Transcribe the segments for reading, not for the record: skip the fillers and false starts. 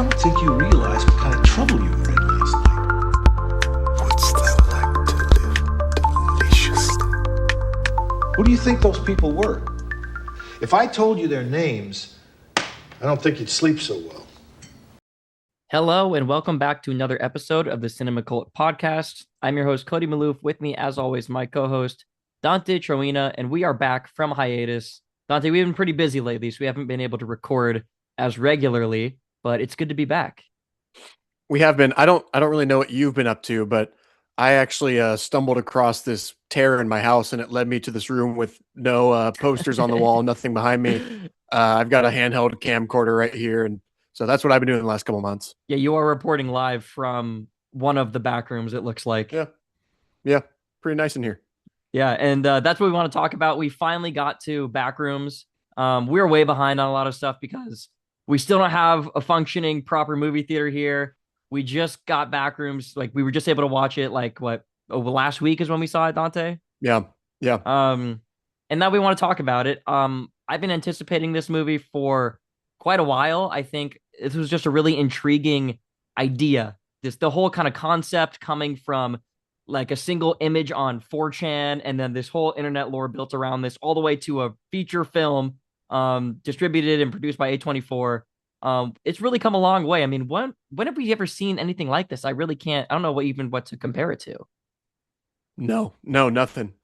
don't think you realize what kind of trouble you were in last night. What's that like to live deliciously? Who do you think those people were? If I told you their names, I don't think you'd sleep so well. Hello, and welcome back to another episode of the Cinema Cult Podcast. I'm your host, Cody Maloof. With me, as always, my co-host, Dante Troina, and we are back from hiatus. Dante, we've been pretty busy lately, so we haven't been able to record as regularly, but it's good to be back. We have been. I don't really know what you've been up to, but I actually stumbled across this tear in my house, and it led me to this room with no posters on the wall, nothing behind me. I've got a handheld camcorder right here, and so that's what I've been doing the last couple months. Yeah, you are reporting live from one of the Backrooms, it looks like. Yeah, pretty nice in here. Yeah, and that's what we want to talk about. We finally got to Backrooms. We were way behind on a lot of stuff because we still don't have a functioning proper movie theater here. We just got Backrooms. Like, we were just able to watch it, last week is when we saw it, Dante? Yeah. And now we want to talk about it. I've been anticipating this movie for quite a while. I think this was just a really intriguing idea. The whole kind of concept coming from like a single image on 4chan, and then this whole internet lore built around this, all the way to a feature film distributed and produced by A24. It's really come a long way. I mean, when have we ever seen anything like this? I really can't. I don't know what to compare it to. No, nothing.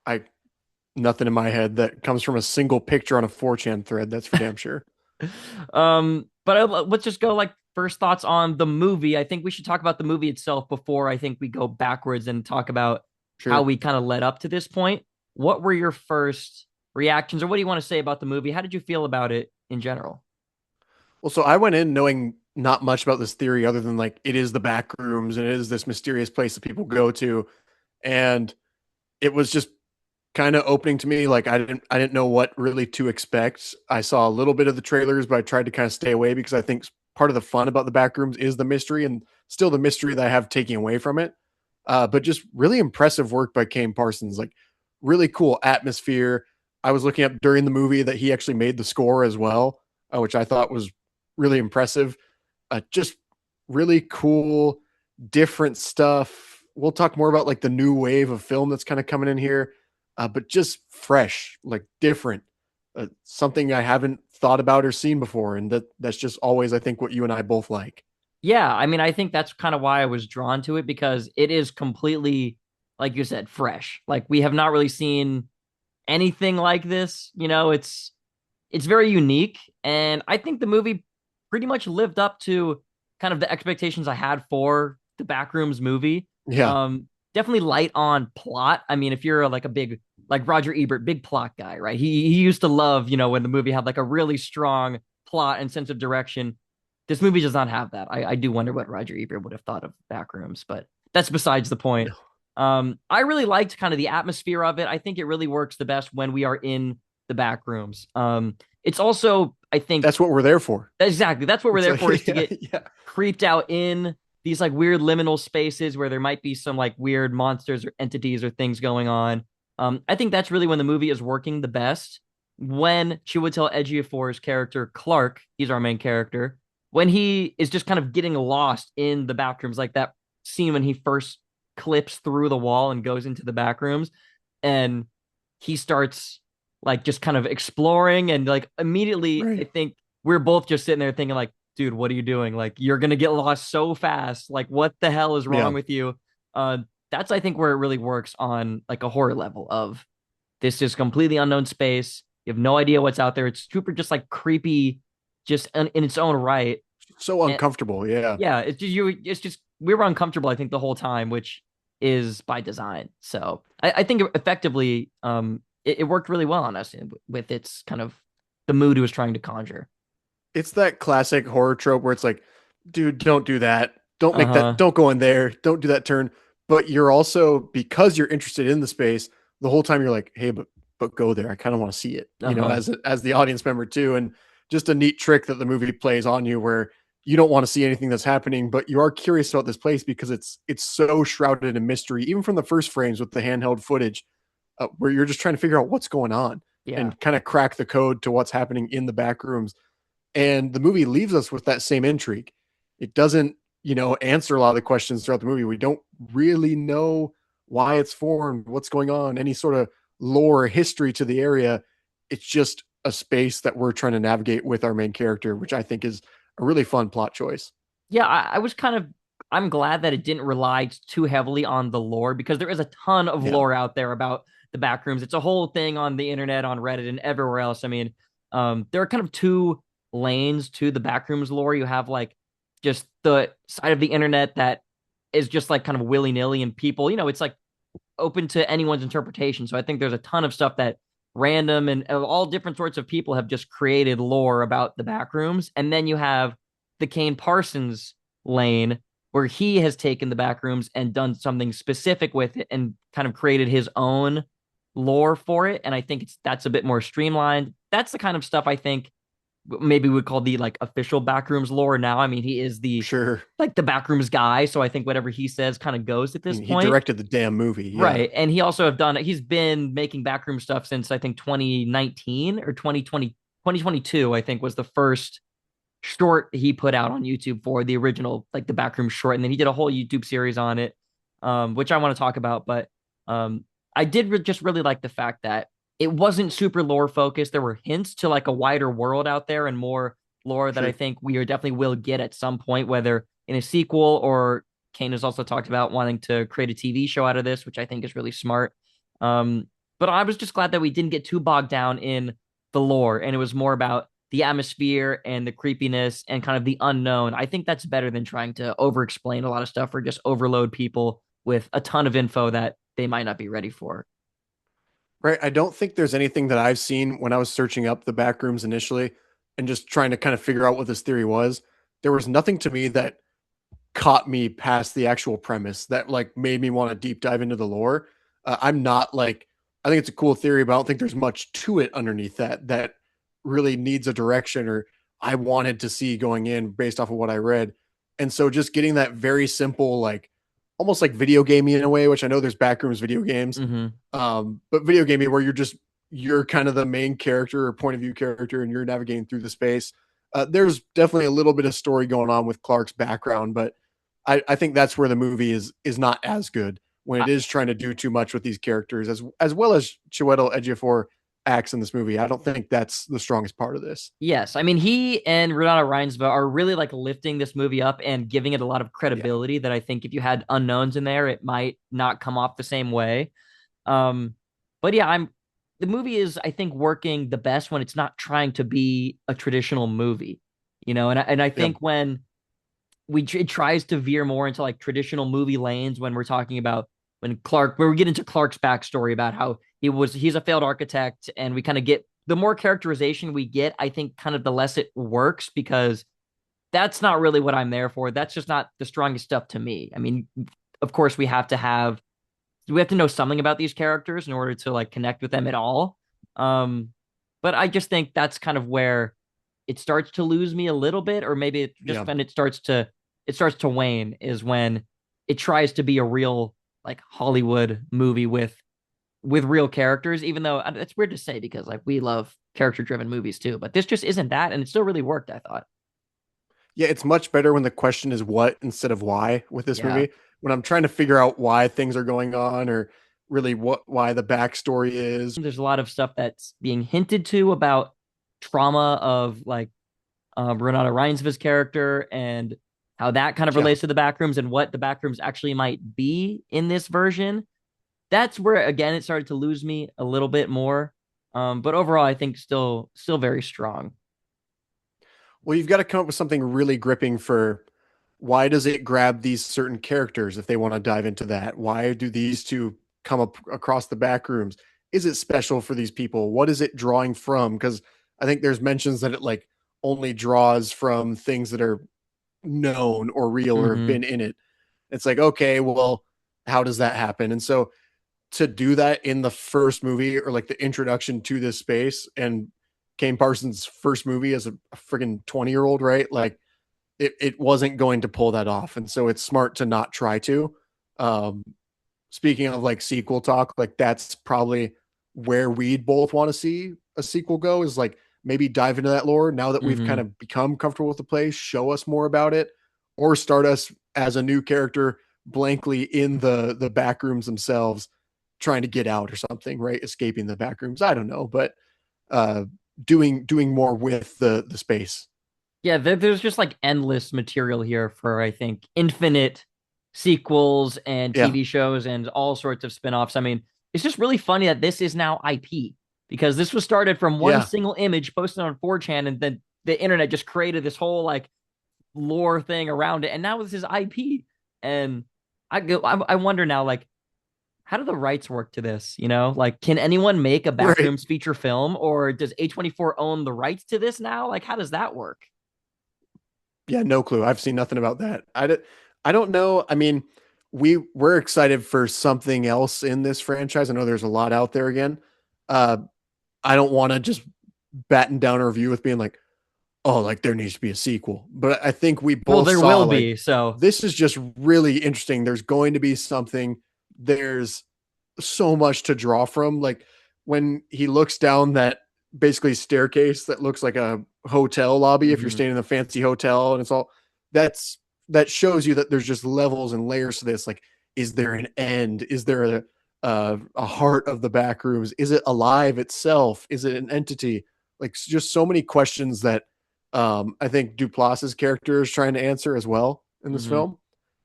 Nothing in my head that comes from a single picture on a 4chan thread. That's for damn sure. But let's just go like first thoughts on the movie. I think we should talk about the movie itself before I think we go backwards and talk about how we kind of led up to this point. What were your first reactions, or what do you want to say about the movie? How did you feel about it in general? Well, so I went in knowing not much about this theory other than like it is the Backrooms and it is this mysterious place that people go to, and it was just kind of opening to me. Like I didn't know what really to expect. I saw a little bit of the trailers, but I tried to kind of stay away because I think part of the fun about the Backrooms is the mystery, and still the mystery that I have taken away from it. But just really impressive work by Kane Parsons, like really cool atmosphere. I was looking up during the movie that he actually made the score as well, which I thought was really impressive. Just really cool, different stuff. We'll talk more about like the new wave of film that's kind of coming in here. But just fresh, like different, something I haven't thought about or seen before. And that's just always, I think, what you and I both like. Yeah, I mean, I think that's kind of why I was drawn to it, because it is completely, like you said, fresh. Like, we have not really seen anything like this. You know, it's very unique. And I think the movie pretty much lived up to kind of the expectations I had for the Backrooms movie. Yeah. Definitely light on plot. I mean, if you're like a big, like Roger Ebert, big plot guy, right? He used to love, when the movie had like a really strong plot and sense of direction. This movie does not have that. I do wonder what Roger Ebert would have thought of Backrooms, but that's besides the point. I really liked kind of the atmosphere of it. I think it really works the best when we are in the Backrooms. It's also, I think, that's what we're there for. Exactly. That's what we're there for, is to get creeped out in these like weird liminal spaces where there might be some like weird monsters or entities or things going on. I think that's really when the movie is working the best. When Chiwetel Ejiofor's character, Clark, he's our main character, when he is just kind of getting lost in the Backrooms, like that scene when he first clips through the wall and goes into the Backrooms, and he starts like just kind of exploring, and like immediately, right. I think we're both just sitting there thinking like, dude, what are you doing? Like, you're going to get lost so fast. Like, what the hell is wrong with you? That's, I think, where it really works on like a horror level of this is completely unknown space. You have no idea what's out there. It's super just like creepy, just in its own right. So uncomfortable. And, yeah. It's just, we were uncomfortable, I think, the whole time, which is by design. So I think effectively, it worked really well on us with its kind of the mood it was trying to conjure. It's that classic horror trope where it's like, dude, don't do that. Don't make that. Don't go in there. Don't do that turn. But you're also, because you're interested in the space, the whole time you're like, hey, but go there. I kind of want to see it, as the audience member too. And just a neat trick that the movie plays on you, where you don't want to see anything that's happening, but you are curious about this place because it's so shrouded in mystery, even from the first frames with the handheld footage, where you're just trying to figure out what's going on and kind of crack the code to what's happening in the back rooms. And the movie leaves us with that same intrigue. it doesn't, answer a lot of the questions throughout the movie. We don't really know why it's formed, what's going on, any sort of lore history to the area. It's just a space that we're trying to navigate with our main character, which I think is a really fun plot choice. Yeah, I was kind of I'm glad that it didn't rely too heavily on the lore because there is a ton of Yeah. lore out there about the Backrooms. It's a whole thing on the internet, on Reddit, and everywhere else. I mean, there are kind of two lanes to the Backrooms lore. You have like just the side of the internet that is just like kind of willy nilly, and people, it's like open to anyone's interpretation. So I think there's a ton of stuff that random and all different sorts of people have just created lore about the Backrooms, and then you have the Kane Parsons lane where he has taken the Backrooms and done something specific with it and kind of created his own lore for it. And I think that's a bit more streamlined. That's the kind of stuff I think maybe we would call the like official Backrooms lore now. I mean, he is the Sure. like the Backrooms guy, so I think whatever he says kind of goes at this He point. directed the damn movie. Yeah. Right. And he also have done he's been making backroom stuff since I think 2019 or 2020 2022 I think was the first short he put out on YouTube for the original like the backroom short, and then he did a whole YouTube series on it, which I want to talk about. But I did just really like the fact that it wasn't super lore focused. There were hints to like a wider world out there and more lore that I think we are definitely will get at some point, whether in a sequel or Kane has also talked about wanting to create a TV show out of this, which I think is really smart. But I was just glad that we didn't get too bogged down in the lore and it was more about the atmosphere and the creepiness and kind of the unknown. I think that's better than trying to over explain a lot of stuff or just overload people with a ton of info that they might not be ready for. Right. I don't think there's anything that I've seen when I was searching up the Backrooms initially and just trying to kind of figure out what this theory was. There was nothing to me that caught me past the actual premise that like made me want to deep dive into the lore. I'm not like, I think it's a cool theory, but I don't think there's much to it underneath that really needs a direction or I wanted to see going in based off of what I read. And so just getting that very simple, like almost like video gaming in a way, which I know there's Backrooms video games, Mm-hmm. but video gaming where you're kind of the main character or point of view character and you're navigating through the space. There's definitely a little bit of story going on with Clark's background, but I think that's where the movie is not as good when it is trying to do too much with these characters as well as Chiwetel Ejiofor acts in this movie. I don't think that's the strongest part of this. Yes, I mean he and Renata Reinsva are really like lifting this movie up and giving it a lot of credibility that I think if you had unknowns in there, it might not come off the same way. But yeah, the movie is I think working the best when it's not trying to be a traditional movie, and I think when it tries to veer more into like traditional movie lanes when we're talking about where we get into Clark's backstory about how he's a failed architect and we kind of get the more characterization we get, I think kind of the less it works because that's not really what I'm there for. That's just not the strongest stuff to me. I mean, of course we have to know something about these characters in order to like connect with them at all. But I just think that's kind of where it starts to lose me a little bit, or maybe it's just when it starts to wane is when it tries to be a real like Hollywood movie with real characters, even though it's weird to say because like we love character driven movies too, but this just isn't that. And it still really worked, I thought. Yeah, it's much better when the question is what instead of why with this movie. When I'm trying to figure out why things are going on or really why the backstory is. There's a lot of stuff that's being hinted to about trauma of like Renata Reinsva's character and how that kind of relates to the Backrooms and what the Backrooms actually might be in this version. That's where again it started to lose me a little bit more. But overall, I think still very strong. Well, you've got to come up with something really gripping for why does it grab these certain characters if they want to dive into that? Why do these two come up across the Backrooms? Is it special for these people? What is it drawing from? Because I think there's mentions that it like only draws from things that are known or real or have been in it. It's like, okay, well, how does that happen? And so to do that in the first movie or like the introduction to this space and Kane Parsons' first movie as a friggin' 20-year-old, right? Like it wasn't going to pull that off. And so it's smart to not try to. Speaking of like sequel talk, like that's probably where we'd both want to see a sequel go is like maybe dive into that lore now that we've kind of become comfortable with the place, show us more about it. or start us as a new character blankly in the back rooms themselves, trying to get out or something, right? Escaping the back rooms. I don't know, but uh, doing more with the space. Yeah, there's just like endless material here for, I think, infinite sequels and Yeah, TV shows and all sorts of spin-offs. I mean, it's just really funny that this is now IP because this was started from one yeah, single image posted on 4chan, and then the internet just created this whole like lore thing around it. And now this is IP. And I wonder now, like, how do the rights work to this? You know, like, can anyone make a right. Backrooms feature film, or does A24 own the rights to this now? Like, how does that work? Yeah, no clue. I've seen nothing about that. I don't know. I mean, we're excited for something else in this franchise. I know there's a lot out there again. Uh, I don't want to just batten down a review with being like, oh, like there needs to be a sequel. But I think we Well, both there saw will like be. So, this is just really interesting. There's going to be something. There's so much to draw from. Like when he looks down that basically staircase that looks like a hotel lobby if you're mhm. staying in a fancy hotel, and it's all that's that shows you that there's just levels and layers to this. Like, is there an end? Is there a heart of the back rooms? Is it alive itself? Is it an entity? Like just so many questions that I think Duplass's character is trying to answer as well in this Mhm. film,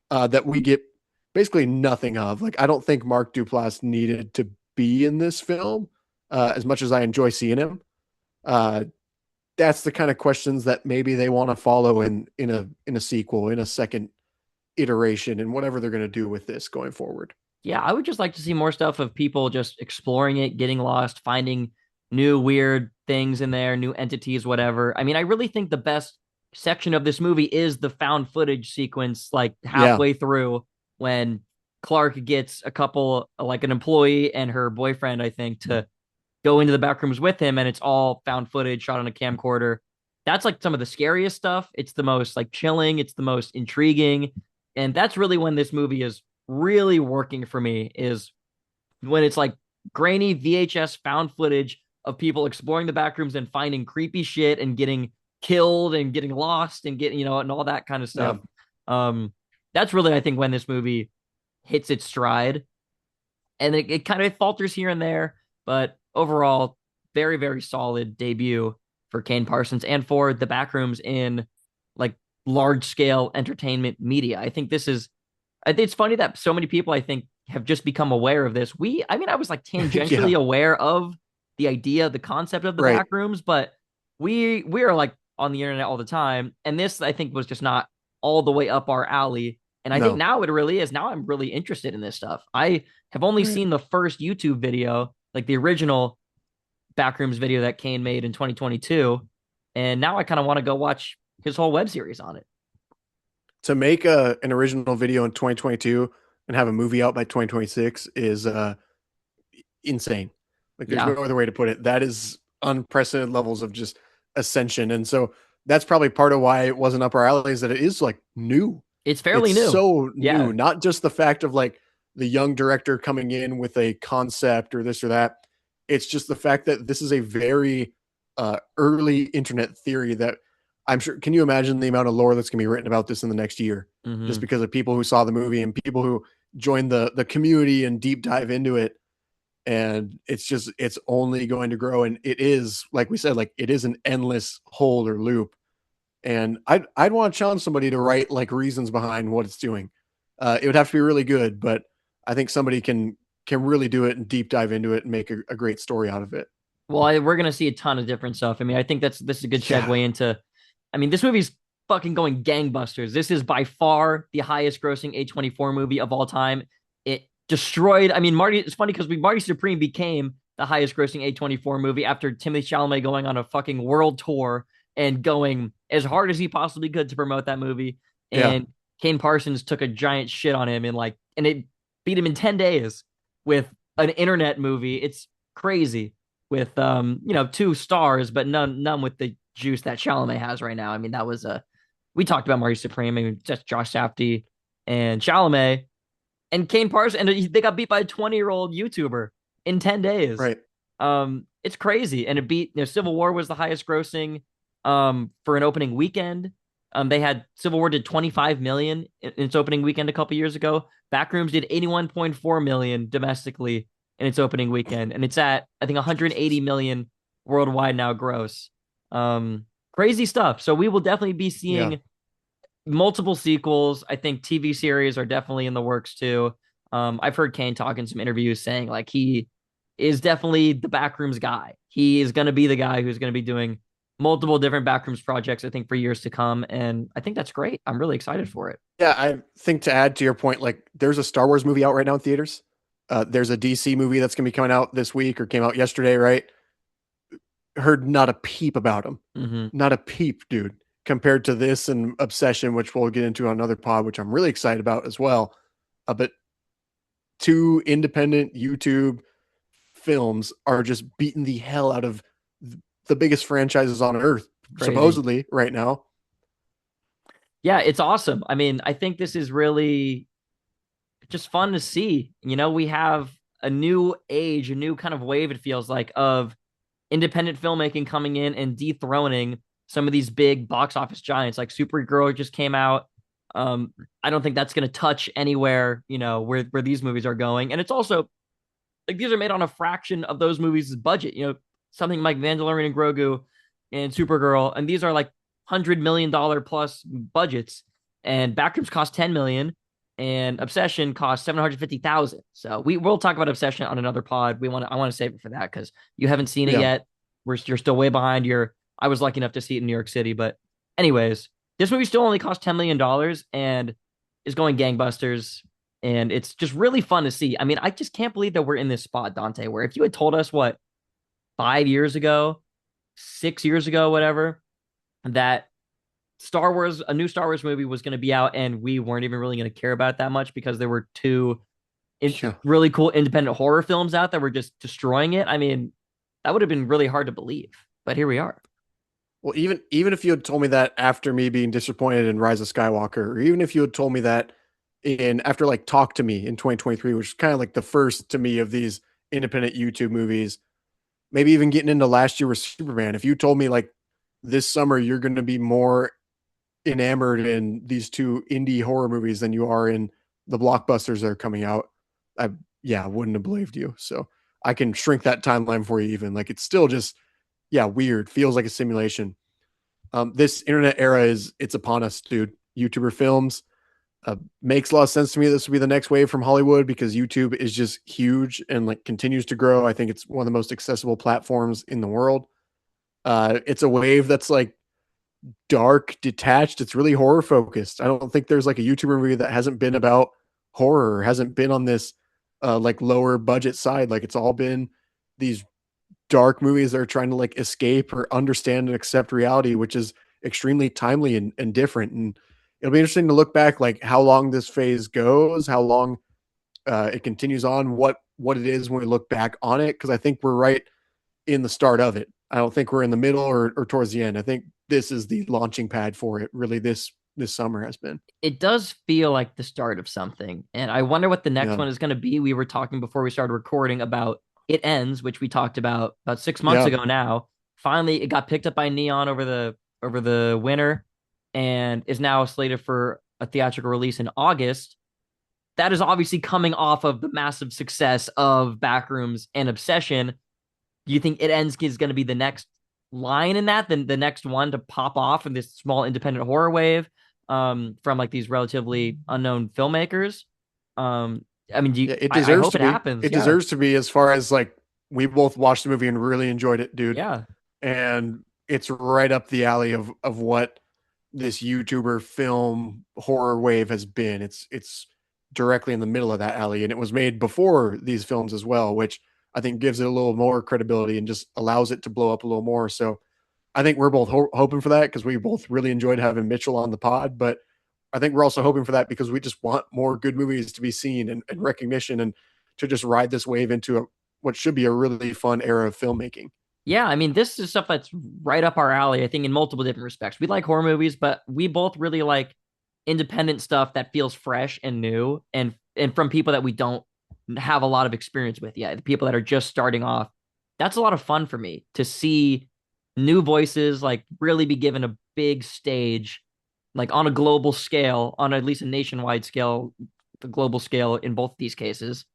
that we get basically nothing of. Like, I don't think Mark Duplass needed to be in this film, as much as I enjoy seeing him. Uh, that's the kind of questions that maybe they want to follow in a sequel, in a second iteration, and whatever they're going to do with this going forward. Yeah, I would just like to see more stuff of people just exploring it, getting lost, finding new weird things in there, new entities, whatever. I mean, I really think the best section of this movie is the found footage sequence, like Yeah, halfway through when Clark gets a couple, like an employee and her boyfriend, I think, to go into the back rooms with him, and it's all found footage shot on a camcorder. That's like some of the scariest stuff. It's the most like chilling, it's the most intriguing. And that's really when this movie is really working for me, is when it's like grainy VHS found footage of people exploring the back rooms and finding creepy shit and getting killed and getting lost and getting, and all that kind of yeah. stuff. Um, that's really, I think, when this movie hits its stride, and it kind of falters here and there, but overall, very, very solid debut for Kane Parsons and for the Backrooms in like large scale entertainment media. I think it's funny that so many people, I think, have just become aware of this. I mean, I was like Yeah, tangentially aware of the idea, the concept of the right. Backrooms, but we are like on the internet all the time, and this, I think, was just not all the way up our alley. And I think No, now it really is. Now I'm really interested in this stuff. I have only right. seen the first YouTube video, like the original Backrooms video that Kane made in 2022, and now I kind of want to go watch his whole web series on it. To make an original video in 2022 and have a movie out by 2026 is insane. Like, there's no Yeah, other way to put it. That is unprecedented levels of just ascension. And so that's probably part of why it wasn't up our alley, is that it is like new. it's It's fairly new. so Yeah, new, not just the fact of like the young director coming in with a concept or this or that. It's just the fact that this is a very early internet theory that I'm sure. Can you imagine the amount of lore that's going to be written about this in the next year, just hmm, because of people who saw the movie and people who joined the community and deep dive into it? And it's only going to grow, and it is, like we said, like it is an endless hole or loop. And I'd want to challenge somebody to write like reasons behind what it's doing. It would have to be really good, but I think somebody can really do it and deep dive into it and make a great story out of it. well, we're gonna see a ton of different stuff. I mean, I think this is a good Yeah, segue into. I mean, this movie's fucking going gangbusters. This is by far the highest grossing A24 movie of all time. It destroyed. I mean, Marty. It's funny because Marty Supreme became the highest grossing A24 movie after Timothy Chalamet going on a fucking world tour and going as hard as he possibly could to promote that movie. yeah, And Kane Parsons took a giant shit on him and it beat him in 10 days with an internet movie. It's crazy with two stars, but none with the juice that Chalamet has right now. I mean, that was we talked about Marty Supreme. I mean, just Josh Safdie and Chalamet and Kane Parsons, and they got beat by a 20-year-old YouTuber in 10 days. right. It's crazy, and it beat. Civil War was the highest grossing for an opening weekend. They had Civil War did 25 million in its opening weekend a couple years ago. Backrooms did 81.4 million domestically in its opening weekend, and it's at I think 180 million worldwide now gross. Crazy stuff. So we will definitely be Yeah. seeing multiple sequels. I think TV series are definitely in the works too. I've heard Kane talk in some interviews saying like he is definitely the Backrooms guy. He is going to be the guy who's going to be doing multiple different Backrooms projects, I think, for years to come. And I think that's great. I'm really excited for it. Yeah, I think to add to your point, like there's a Star Wars movie out right now in theaters. There's a DC movie that's going to be coming out this week or came out yesterday, right? Heard not a peep about them. Mm-hmm. Not a peep, dude, compared to this and Obsession, which we'll get into on another pod, which I'm really excited about as well. But two independent YouTube films are just beating the hell out of the biggest franchises on earth, Crazy. supposedly, right now. Yeah, it's awesome. I mean, I think this is really just fun to see. You know, we have a new age, a new kind of wave, it feels like, of independent filmmaking coming in and dethroning some of these big box office giants. Like Supergirl just came out. I don't think that's going to touch anywhere, you know, where these movies are going. And it's also like these are made on a fraction of those movies' budget. You know, something like Mandalorian and Grogu and Supergirl, and these are like $100 million plus budgets. And Backrooms cost 10 million, and Obsession cost 750,000. So we will talk about Obsession on another pod. I want to save it for that because you haven't seen it yet. You're still way behind. I was lucky enough to see it in New York City, but anyways, this movie still only cost $10 million and is going gangbusters. And it's just really fun to see. I mean, I just can't believe that we're in this spot, Dante, where if you had told us 5 years ago, 6 years ago, whatever, that a new Star Wars movie was going to be out and we weren't even really going to care about it that much because there were two really cool independent horror films out that were just destroying it. I mean, that would have been really hard to believe, but here we are. Well, even if you had told me that after me being disappointed in Rise of Skywalker, or even if you had told me that after like Talk to Me in 2023, which is kind of like the first to me of these independent YouTube movies, maybe even getting into last year with Superman, if you told me like this summer you're going to be more enamored in these two indie horror movies than you are in the blockbusters that are coming out, I wouldn't have believed you. So I can shrink that timeline for you even. Like it's still just weird. Feels like a simulation. This internet era it's upon us, dude. YouTuber films makes a lot of sense to me. This will be the next wave from Hollywood because YouTube is just huge and like continues to grow. I think it's one of the most accessible platforms in the world. It's a wave that's like dark, detached. It's really horror focused. I don't think there's like a YouTuber movie that hasn't been about horror, hasn't been on this like lower budget side. Like it's all been these dark movies that are trying to like escape or understand and accept reality, which is extremely timely and different. And it'll be interesting to look back, like how long this phase goes, how long it continues on, what it is when we look back on it. Cause I think we're right in the start of it. I don't think we're in the middle or towards the end. I think this is the launching pad for it. Really this summer has been. It does feel like the start of something. And I wonder what the next one is going to be. We were talking before we started recording about It Ends, which we talked about 6 months ago now. Finally, it got picked up by Neon over the winter and is now slated for a theatrical release in August. That is obviously coming off of the massive success of Backrooms and Obsession. Do you think It Ends is going to be the next line in that, then the next one to pop off in this small independent horror wave from like these relatively unknown filmmakers? I mean, I hope it happens. It deserves to be, as far as like we both watched the movie and really enjoyed it, dude. Yeah. And it's right up the alley of what this YouTuber film horror wave has been. It's directly in the middle of that alley, and it was made before these films as well, which I think gives it a little more credibility and just allows it to blow up a little more. So I think we're both hoping for that because we both really enjoyed having Mitchell on the pod, but I think we're also hoping for that because we just want more good movies to be seen and recognition, and to just ride this wave into what should be a really fun era of filmmaking. Yeah, I mean, this is stuff that's right up our alley, I think, in multiple different respects. We like horror movies, but we both really like independent stuff that feels fresh and new, and from people that we don't have a lot of experience with yet, the people that are just starting off. That's a lot of fun for me to see new voices like really be given a big stage like on a global scale, on at least a nationwide scale, the global scale in both these cases,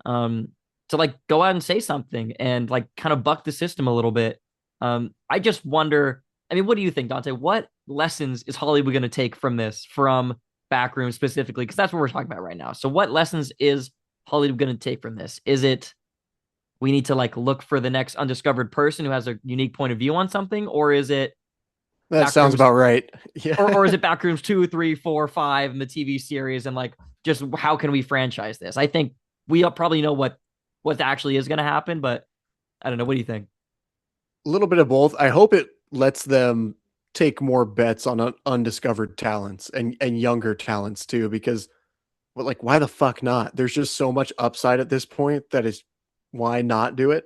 um, to like go out and say something and like kind of buck the system a little bit. I just wonder. I mean, what do you think, Dante? What lessons is Hollywood going to take from this, from Backrooms specifically? Because that's what we're talking about right now. So, what lessons is Hollywood going to take from this? Is it we need to like look for the next undiscovered person who has a unique point of view on something, or is it That sounds Backrooms, about right. Yeah. or is it Backrooms 2, 3, 4, 5 in the TV series, and like just how can we franchise this? I think we probably know what actually is going to happen, but I don't know. What do you think? A little bit of both. I hope it lets them take more bets on undiscovered talents and younger talents too, because well, like why the fuck not? There's just so much upside at this point that is why not do it?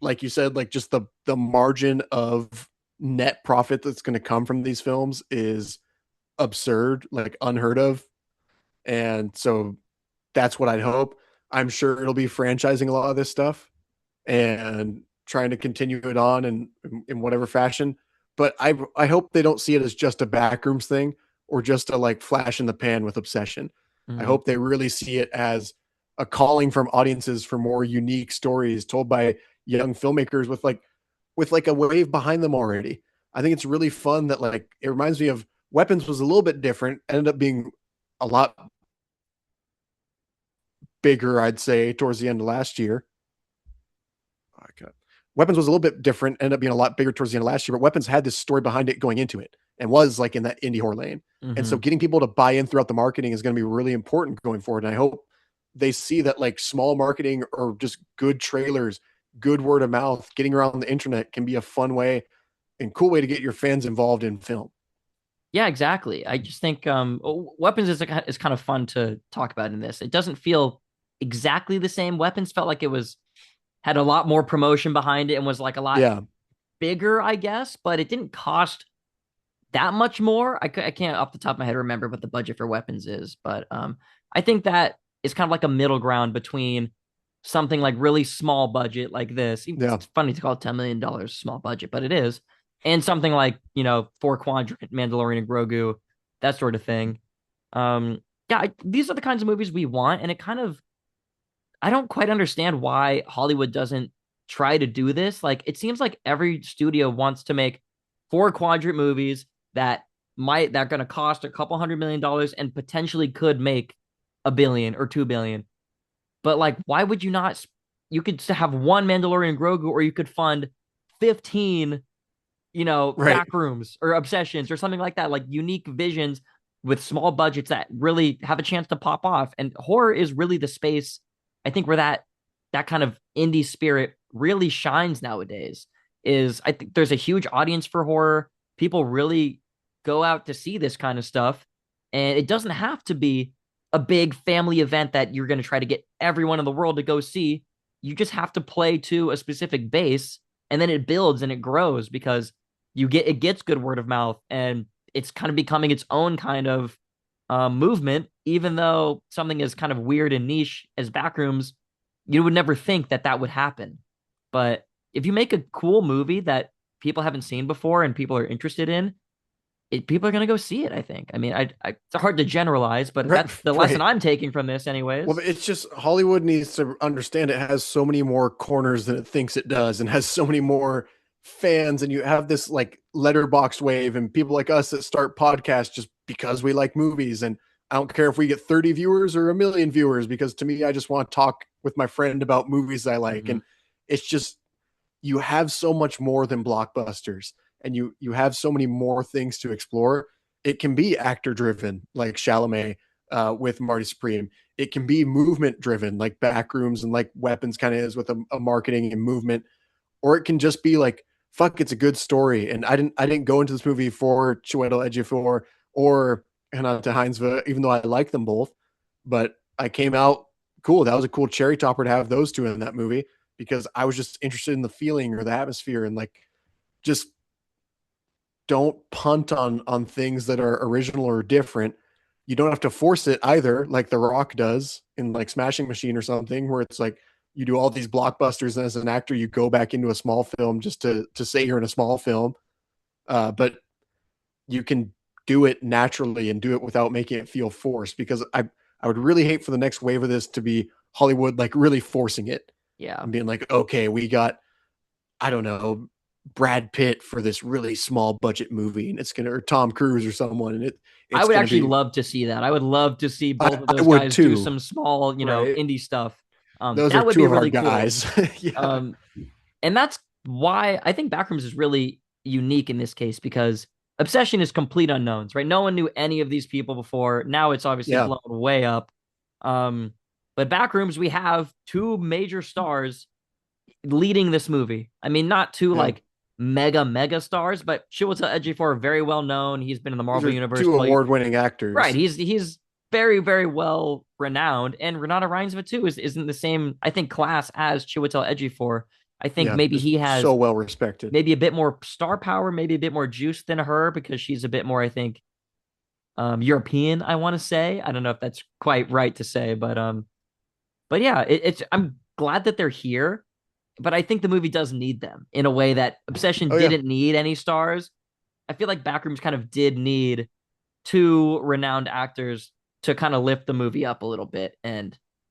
Like you said, like just the margin of net profit that's going to come from these films is absurd, like unheard of. And so that's what I'd hope. I'm sure it'll be franchising a lot of this stuff and trying to continue it on in whatever fashion. But I hope they don't see it as just a backrooms thing or just a like flash in the pan with obsession. I Mm-hmm. hope they really see it as a calling from audiences for more unique stories told by young filmmakers with like a wave behind them already. I think it's really fun that like it reminds me of Weapons was a little bit different, ended up being a lot bigger, I'd say, towards the end of last year. Okay. Weapons was a little bit different, ended up being a lot bigger towards the end of last year, but Weapons had this story behind it going into it and was like in that indie horror lane. And so Mm-hmm. getting people to buy in throughout the marketing is going to be really important going forward. And I hope they see that like small marketing or just good trailers, good word of mouth, getting around the internet can be a fun way and cool way to get your fans involved in film. Yeah, exactly. I just think Weapons is kind of fun to talk about in this. It doesn't feel exactly the same. Weapons felt like it was had a lot more promotion behind it and was like a lot Yeah. bigger, I guess, but it didn't cost that much more. I can't off the top of my head remember what the budget for Weapons is, but I think that is kind of like a middle ground between something like really small budget like this. Yeah. It's funny to call it $10 million small budget, but it is, and something like Four Quadrant, Mandalorian, and Grogu, that sort of thing. Yeah, these are the kinds of movies we want, and it kind of I don't quite understand why Hollywood doesn't try to do this. Like, it seems like every studio wants to make four quadrant movies that are going to cost a couple $100 million and potentially could make a billion or 2 billion. But like, why would you not? You could have one Mandalorian Grogu, or you could fund 15, Right. Backrooms or Obsessions or something like that, like unique visions with small budgets that really have a chance to pop off. And horror is really the space, I think, where that kind of indie spirit really shines nowadays. Is I think there's a huge audience for horror. People really go out to see this kind of stuff, and it doesn't have to be a big family event that you're going to try to get everyone in the world to go see. You just have to play to a specific base, and then it builds and it grows because it gets good word of mouth, and it's kind of becoming its own kind of movement. Even though something is kind of weird and niche as Backrooms, you would never think that that would happen. But if you make a cool movie that people haven't seen before and people are interested in, people are going to go see it, I think. I mean, it's hard to generalize, but Right. that's the lesson Right. I'm taking from this, anyways. Well, it's just Hollywood needs to understand it has so many more corners than it thinks it does and has so many more fans. And you have this like letterbox wave and people like us that start podcasts just because we like movies. And I don't care if we get 30 viewers or a million viewers, because to me, I just want to talk with my friend about movies I like. Mm-hmm. And it's just, you have so much more than blockbusters and you have so many more things to explore. It can be actor driven like Chalamet with Marty Supreme. It can be movement driven like Backrooms and like Weapons kind of is with a marketing and movement, or it can just be like, fuck, it's a good story. And I didn't go into this movie for Chiwetel Ejiofor or Hannah Heinzva, even though I like them both, but I came out cool. That was a cool cherry topper to have those two in that movie because I was just interested in the feeling or the atmosphere and like just don't punt on things that are original or different. You don't have to force it either, like The Rock does in like Smashing Machine or something, where it's like you do all these blockbusters and as an actor you go back into a small film just to say you're in a small film. But you can do it naturally and do it without making it feel forced, because I would really hate for the next wave of this to be Hollywood like really forcing it Yeah. and being like, okay, we got, I don't know, Brad Pitt for this really small budget movie, and it's gonna, or Tom Cruise or someone, and I it's would gonna actually be. love to see that. I would love to see both of I those would guys do too, some small, right? indie stuff. Those are That would two be of our really cool. guys. Yeah, Um, and that's why I think Backrooms is really unique in this case, because Obsession is complete unknowns, right? No one knew any of these people before. Now it's obviously yeah, blown way up. Um, but Backrooms, we have two major stars leading this movie. I mean, not two yeah. like mega stars, but Chiwetel Ejiofor, very well known. He's been in the These Marvel are universe. two award-winning Right. actors. He's very well renowned, and Renata Reinsva too isn't the same, I think, class as Chiwetel Ejiofor. I think Yeah, maybe just he so has well respected. maybe a bit more star power, maybe a bit more juice than her, because she's a bit more, I think, European. I want to say. I don't know if that's quite right to say, but yeah, it's. I'm glad that they're here, but I think the movie does need them in a way that Obsession Oh yeah, didn't need any stars. I feel like Backrooms kind of did need two renowned actors to kind of lift the movie up a little bit,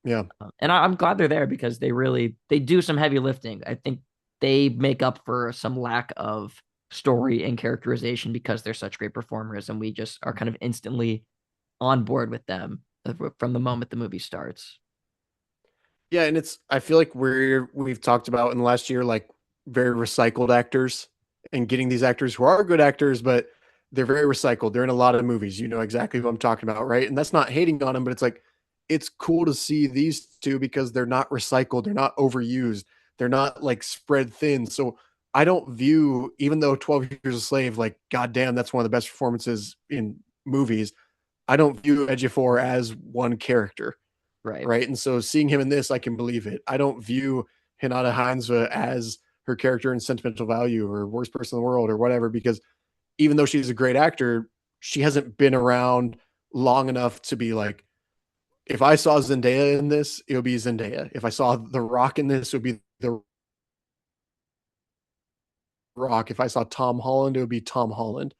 yeah. I'm glad they're there, because they do some heavy lifting. I think they make up for some lack of story and characterization because they're such great performers, and we just are kind of instantly on board with them from the moment the movie starts. Yeah, and it's, I feel like we've talked about in the last year like very recycled actors, and getting these actors who are good actors, but they're very recycled. They're in a lot of movies. You know exactly who I'm talking about, right? And that's not hating on them, but it's like it's cool to see these two because they're not recycled, they're not overused, they're not like spread thin. So I don't view, even though 12 Years a Slave, like goddamn, that's one of the best performances in movies. I don't view Ejiofor as one character, Right. right? And so seeing him in this, I can believe it. I don't view Hinata Heinze as her character in Sentimental Value or Worst Person in the World or whatever, because even though she's a great actor, she hasn't been around long enough to be like, if I saw Zendaya in this, it would be Zendaya. If I saw The Rock in this, it would be The Rock. If I saw Tom Holland, it would be Tom Holland.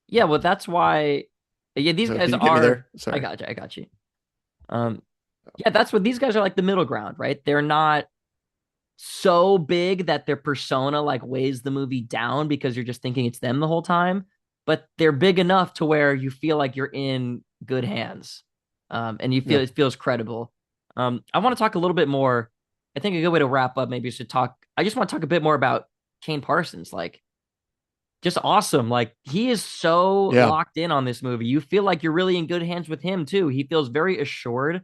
Yeah, well, that's why. Yeah, these So guys did you get me are. there? Sorry. I got you. Um, yeah, that's what these guys are, like the middle ground, right? They're not so big that their persona like weighs the movie down because you're just thinking it's them the whole time, but they're big enough to where you feel like you're in good hands, and you feel Yeah. it feels credible. I want to talk a little bit more. I think a good way to wrap up maybe is to talk. I just want to talk a bit more about Kane Parsons, like just awesome. Like he is so Yeah. locked in on this movie. You feel like you're really in good hands with him too. He feels very assured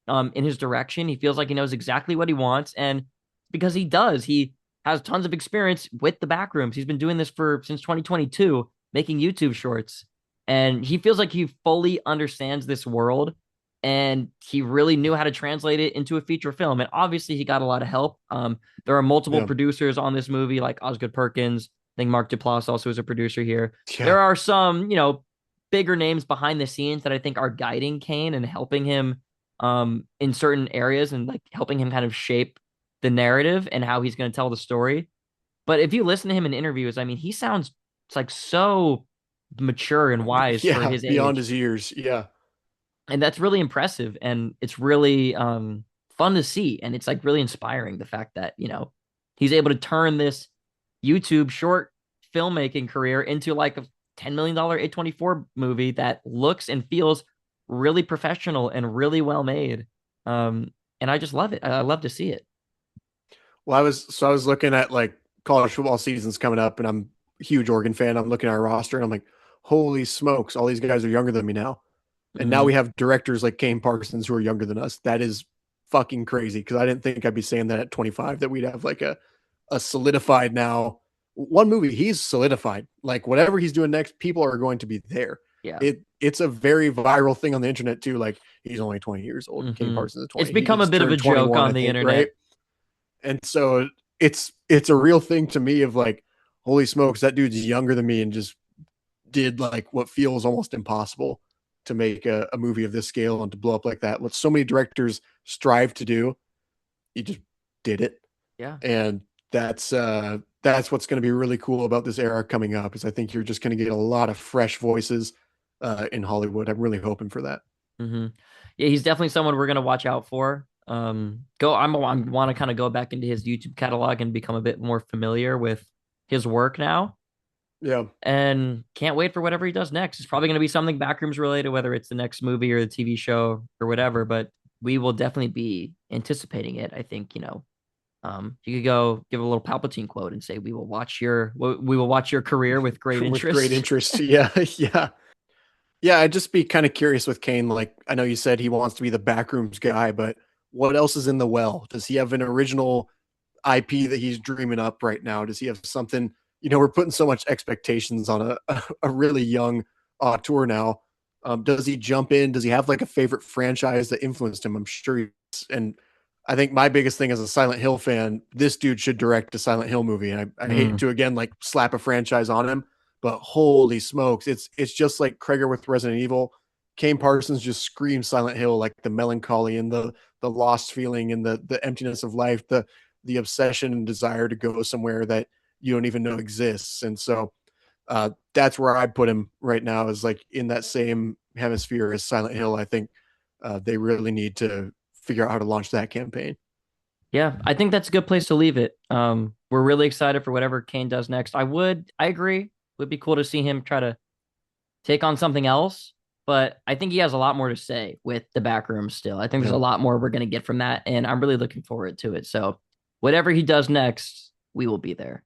in his direction. He feels like he knows exactly what he wants, and because he does, he has tons of experience with the Backrooms. He's been doing this for since 2022, making YouTube shorts, and he feels like he fully understands this world, and he really knew how to translate it into a feature film. And obviously, he got a lot of help. There are multiple Yeah. producers on this movie, like Osgood Perkins. I think Mark Duplass also is a producer here. Yeah. There are some, bigger names behind the scenes that I think are guiding Kane and helping him in certain areas, and like helping him kind of shape the narrative and how he's going to tell the story. But if you listen to him in interviews, I mean, he sounds it's like so mature and wise for Yeah. his Beyond age. his years. Yeah. And that's really impressive, and it's really fun to see, and it's like really inspiring, the fact that he's able to turn this YouTube short filmmaking career into like a $10 million A24 movie that looks and feels really professional and really well made. And I just love it. I love to see it. Well, I was looking at like college football seasons coming up, and I'm a huge Oregon fan. I'm looking at our roster, and I'm like, holy smokes, all these guys are younger than me now. And now Mhm. we have directors like Kane Parsons who are younger than us. That is fucking crazy, because I didn't think I'd be saying that at 25, that we'd have like a solidified now one movie. He's solidified. Like whatever he's doing next, people are going to be there. Yeah. It's a very viral thing on the internet too. Like he's only 20 years old. Kane Mhm. Parsons is It's 20. He become a just bit of a turned joke 21, on I the think, internet. right? And so it's a real thing to me of like, holy smokes, that dude's younger than me and just did like what feels almost impossible to make a movie of this scale and to blow up like that. What so many directors strive to do, he just did it. Yeah. And that's what's going to be really cool about this era coming up, is I think you're just going to get a lot of fresh voices, in Hollywood. I'm really hoping for that. Hmm. Yeah, he's definitely someone we're gonna watch out for. I want to kind of go back into his YouTube catalog and become a bit more familiar with his work now. Yeah. And can't wait for whatever he does next. It's probably going to be something Backrooms related, whether it's the next movie or the TV show or whatever. But we will definitely be anticipating it. I think you could go give a little Palpatine quote and say, we will watch your career with great With interest." great interest. Yeah. Yeah. Yeah. I'd just be kind of curious with Kane. Like, I know you said he wants to be the backrooms guy, but what else is in the well? Does he have an original IP that he's dreaming up right now? Does he have something? We're putting so much expectations on a really young auteur now. Does he jump in? Does he have like a favorite franchise that influenced him? I'm sure and I think my biggest thing as a Silent Hill fan, this dude should direct a Silent Hill movie. And I hate to again like slap a franchise on him, but holy smokes, it's just like Kreger with Resident Evil. Kane Parsons just screams Silent Hill, like the melancholy and the lost feeling and the emptiness of life, the obsession and desire to go somewhere that you don't even know exists. And so that's where I put him right now, is like in that same hemisphere as Silent Hill. I think they really need to figure out how to launch that campaign. Yeah, I think that's a good place to leave it. We're really excited for whatever Kane does next. I agree. It would be cool to see him try to take on something else, but I think he has a lot more to say with the back room still. I think there's a lot more we're going to get from that, and I'm really looking forward to it. So whatever he does next, we will be there.